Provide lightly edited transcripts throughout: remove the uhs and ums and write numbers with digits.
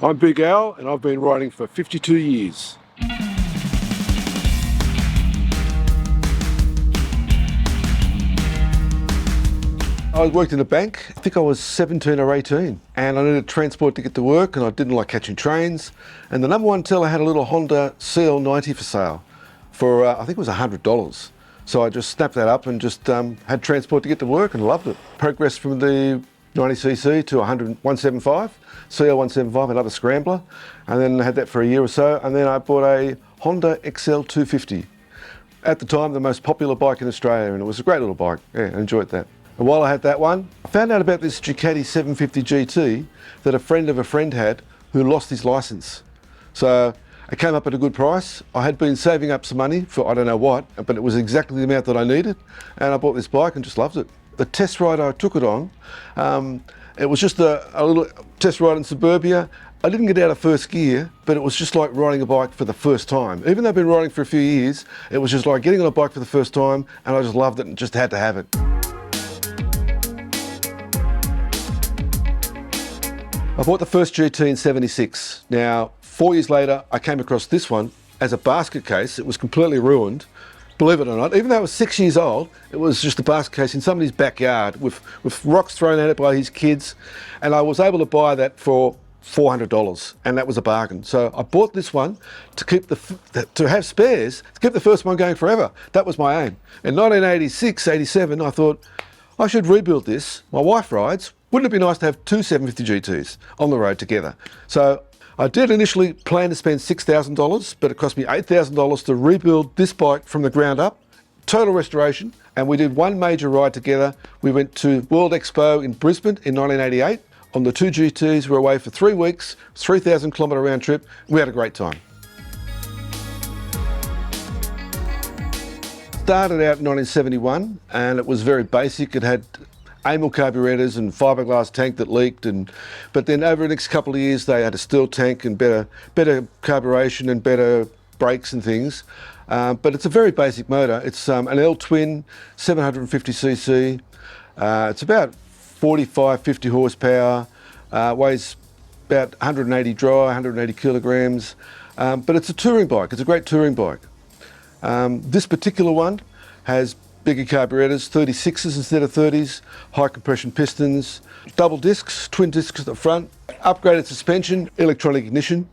I'm Big Al and I've been riding for 52 years. I worked in a bank. I think I was 17 or 18 and I needed transport to get to work and I didn't like catching trains. And the number one teller had a little Honda CL90 for sale for I think it was $100. So I just snapped that up and just had transport to get to work and loved it. Progressed from the 90cc to 175, CL175, another scrambler, and then had that for a year or so, and then I bought a Honda XL250. At the time, the most popular bike in Australia, and it was a great little bike. Yeah, I enjoyed that. And while I had that one, I found out about this Ducati 750 GT that a friend of a friend had who lost his license. So it came up at a good price. I had been saving up some money for I don't know what, but it was exactly the amount that I needed, and I bought this bike and just loved it. The test ride I took it on, it was just a little test ride in suburbia. I didn't get out of first gear, but it was just like riding a bike for the first time. Even though I've been riding for a few years, it was just like getting on a bike for the first time, and I just loved it and just had to have it. I bought the first GT in '76. Now, 4 years later, I came across this one as a basket case. It was completely ruined. Believe it or not, even though it was 6 years old, it was just a basket case in somebody's backyard with rocks thrown at it by his kids. And I was able to buy that for $400, and that was a bargain. So I bought this one to keep to have spares, to keep the first one going forever. That was my aim. In 1986, 87, I thought, I should rebuild this. My wife rides. Wouldn't it be nice to have two 750 GTs on the road together? So I did initially plan to spend $6,000, but it cost me $8,000 to rebuild this bike from the ground up, total restoration, and we did one major ride together. We went to World Expo in Brisbane in 1988. On the two GTs, we were away for 3 weeks, 3,000 kilometre round trip. We had a great time. Started out in 1971, and it was very basic. It had Amel carburetors and fiberglass tank that leaked, but then over the next couple of years they had a steel tank and better carburation and better brakes and things. But it's a very basic motor. It's an L-twin, 750cc. It's about 45, 50 horsepower, weighs about 180 dry, 180 kilograms. But it's a touring bike. It's a great touring bike. This particular one has bigger carburetors, 36s instead of 30s, high compression pistons, double discs, twin discs at the front, upgraded suspension, electronic ignition.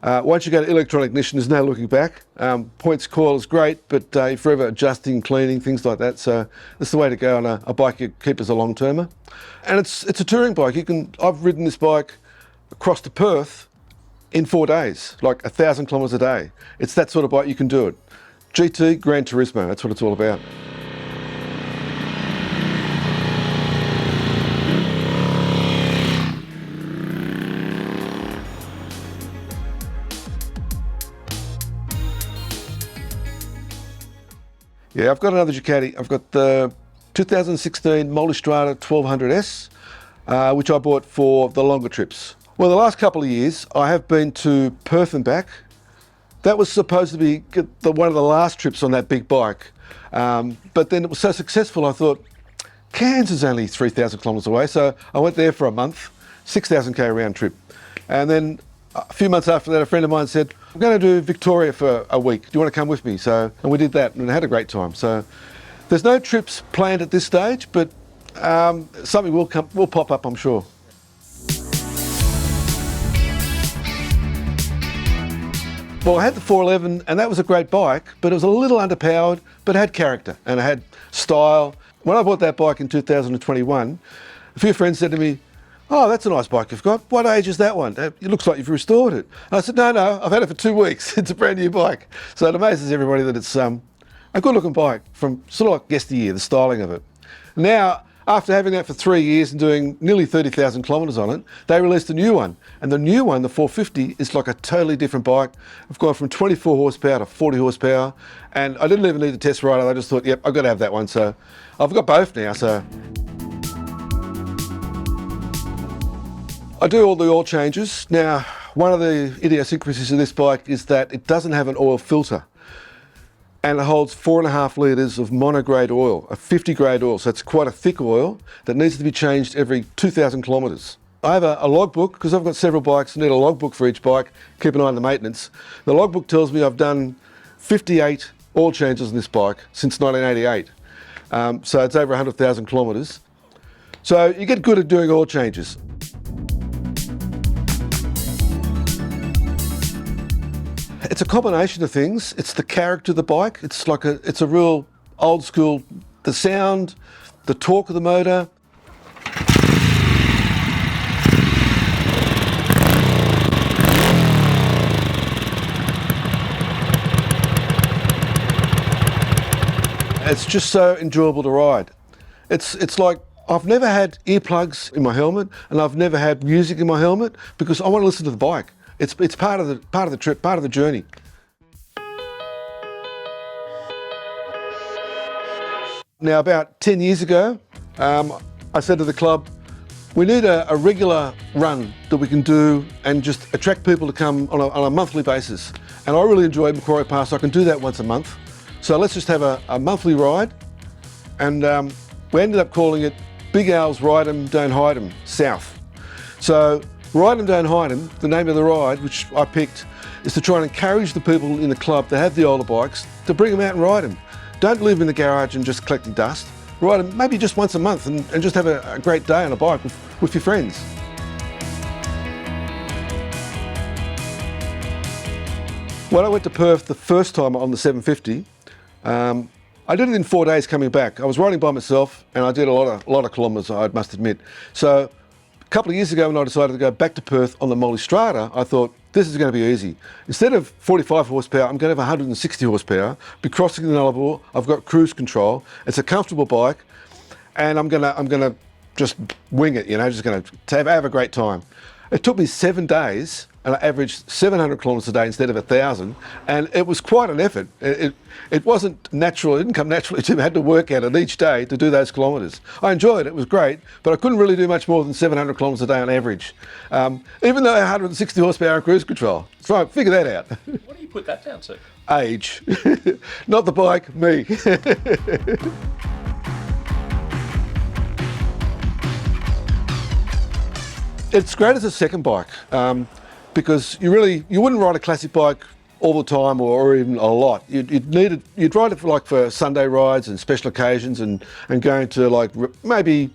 Once you go to electronic ignition, there's no looking back. Points coil is great, but you're forever adjusting, cleaning, things like that. So that's the way to go on a bike you keep as a long-termer. And it's a touring bike. I've ridden this bike across to Perth in 4 days, like 1,000 kilometres a day. It's that sort of bike, you can do it. GT, Gran Turismo, that's what it's all about. Yeah, I've got another Ducati. I've got the 2016 Multistrada 1200S, which I bought for the longer trips. Well, the last couple of years, I have been to Perth and back. That was supposed to be one of the last trips on that big bike. But then it was so successful, I thought, Cairns is only 3,000 kilometres away. So I went there for a month, 6,000k round trip. And then a few months after that, a friend of mine said, I'm going to do Victoria for a week. Do you want to come with me? And we did that and had a great time. So there's no trips planned at this stage, but something will pop up, I'm sure. Well, I had the 411 and that was a great bike, but it was a little underpowered, but it had character and it had style. When I bought that bike in 2021, a few friends said to me, oh, that's a nice bike you've got. What age is that one? It looks like you've restored it. And I said, no, I've had it for 2 weeks. It's a brand new bike. So it amazes everybody that it's a good looking bike from sort of like yesteryear, the styling of it. Now, after having that for 3 years and doing nearly 30,000 kilometres on it, they released a new one. And the new one, the 450, is like a totally different bike. I've gone from 24 horsepower to 40 horsepower. And I didn't even need a test ride. I just thought, yep, I've got to have that one. So I've got both now. So I do all the oil changes. Now, one of the idiosyncrasies of this bike is that it doesn't have an oil filter. And it holds 4.5 litres of monograde oil, a 50 grade oil. So it's quite a thick oil that needs to be changed every 2,000 kilometres. I have a logbook, because I've got several bikes, I need a logbook for each bike, keep an eye on the maintenance. The logbook tells me I've done 58 oil changes on this bike since 1988. So it's over 100,000 kilometres. So you get good at doing oil changes. It's a combination of things. It's the character of the bike. It's a real old school, the sound, the torque of the motor. It's just so enjoyable to ride. It's like, I've never had earplugs in my helmet, and I've never had music in my helmet, because I want to listen to the bike. It's part of the trip, part of the journey. Now, about 10 years ago, I said to the club, we need a regular run that we can do and just attract people to come on a monthly basis. And I really enjoy Macquarie Pass, so I can do that once a month. So let's just have a monthly ride. And we ended up calling it Big Al's Ride 'em, Don't Hide 'em, South. So Ride 'em, Don't Hide 'em, the name of the ride, which I picked, is to try and encourage the people in the club that have the older bikes to bring them out and ride them. Don't live in the garage and just collecting dust. Ride them maybe just once a month and just have a great day on a bike with your friends. When I went to Perth the first time on the 750, I did it in 4 days coming back. I was riding by myself, and I did a lot of kilometres, I must admit. So a couple of years ago, when I decided to go back to Perth on the Multistrada, I thought, this is going to be easy. Instead of 45 horsepower, I'm going to have 160 horsepower, be crossing the Nullarbor, I've got cruise control, it's a comfortable bike, and I'm gonna just wing it, just gonna have a great time. It took me 7 days, and I averaged 700 kilometres a day instead of 1,000, and it was quite an effort. It wasn't natural, it didn't come naturally to me. I had to work at it each day to do those kilometres. I enjoyed it, it was great, but I couldn't really do much more than 700 kilometres a day on average, even though I had 160 horsepower and cruise control. So figure that out. What do you put that down to? Age. Not the bike, me. It's great as a second bike, because you wouldn't ride a classic bike all the time or even a lot. You'd ride it for Sunday rides and special occasions and going to maybe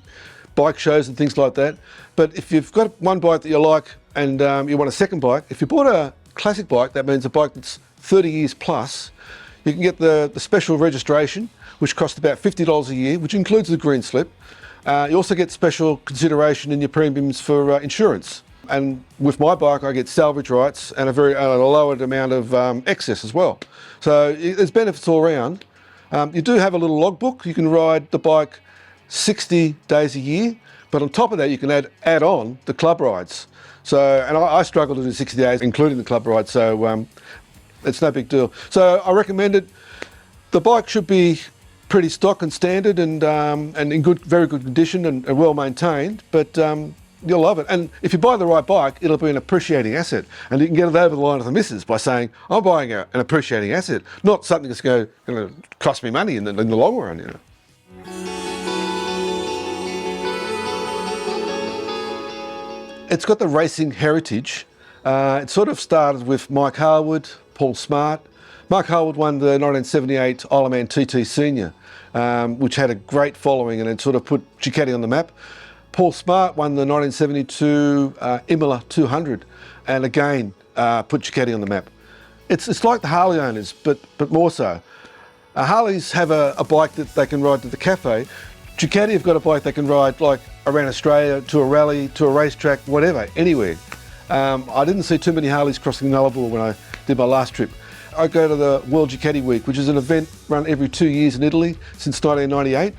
bike shows and things like that. But if you've got one bike that you like and you want a second bike, if you bought a classic bike, that means a bike that's 30 years plus, you can get the special registration, which costs about $50 a year, which includes the green slip. You also get special consideration in your premiums for insurance. And with my bike, I get salvage rights and a lowered amount of excess as well. So there's benefits all around. You do have a little logbook. You can ride the bike 60 days a year, but on top of that, you can add on the club rides. So, and I struggle to do 60 days, including the club rides. So it's no big deal. So I recommend it. The bike should be pretty stock and standard and in very good condition and well maintained, but you'll love it. And if you buy the right bike, it'll be an appreciating asset, and you can get it over the line with the missus by saying, I'm buying an appreciating asset, not something that's going to cost me money in the long run. It's got the racing heritage. It sort of started with Mike Harwood, Paul Smart. Mark Harwood won the 1978 Isle of Man TT Senior, which had a great following and it sort of put Ducati on the map. Paul Smart won the 1972 Imola 200 and again put Ducati on the map. It's like the Harley owners, but more so. Harleys have a bike that they can ride to the cafe. Ducati have got a bike they can ride around Australia, to a rally, to a racetrack, whatever, anywhere. I didn't see too many Harleys crossing the Nullarbor when I did my last trip. I go to the World Ducati Week, which is an event run every 2 years in Italy since 1998.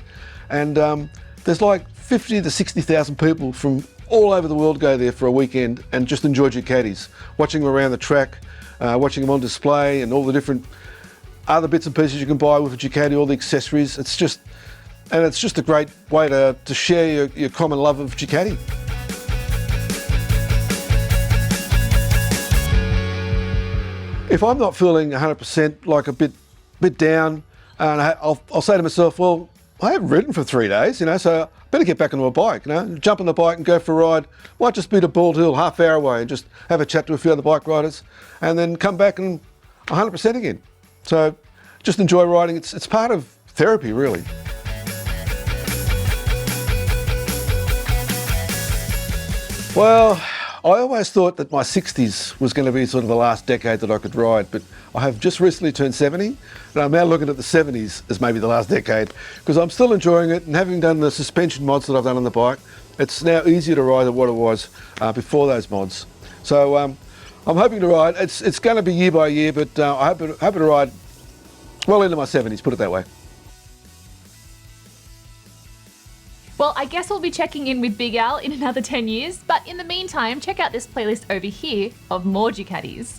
And there's 50 to 60,000 people from all over the world go there for a weekend and just enjoy Ducatis, watching them around the track, watching them on display and all the different other bits and pieces you can buy with a Ducati, all the accessories. It's just a great way to share your common love of Ducati. If I'm not feeling 100%, a bit down, and I'll say to myself, well, I haven't ridden for 3 days, so better get back onto a bike, jump on the bike and go for a ride. Might just be to Bald Hill, half hour away, and just have a chat to a few other bike riders, and then come back and 100% again. So just enjoy riding. It's part of therapy, really. Well, I always thought that my 60s was going to be sort of the last decade that I could ride, but I have just recently turned 70, and I'm now looking at the 70s as maybe the last decade, because I'm still enjoying it, and having done the suspension mods that I've done on the bike, it's now easier to ride than what it was before those mods. So I'm hoping to ride. It's going to be year by year, but I hope to ride well into my 70s, put it that way. Well, I guess we'll be checking in with Big Al in another 10 years, but in the meantime, check out this playlist over here of more Ducatis.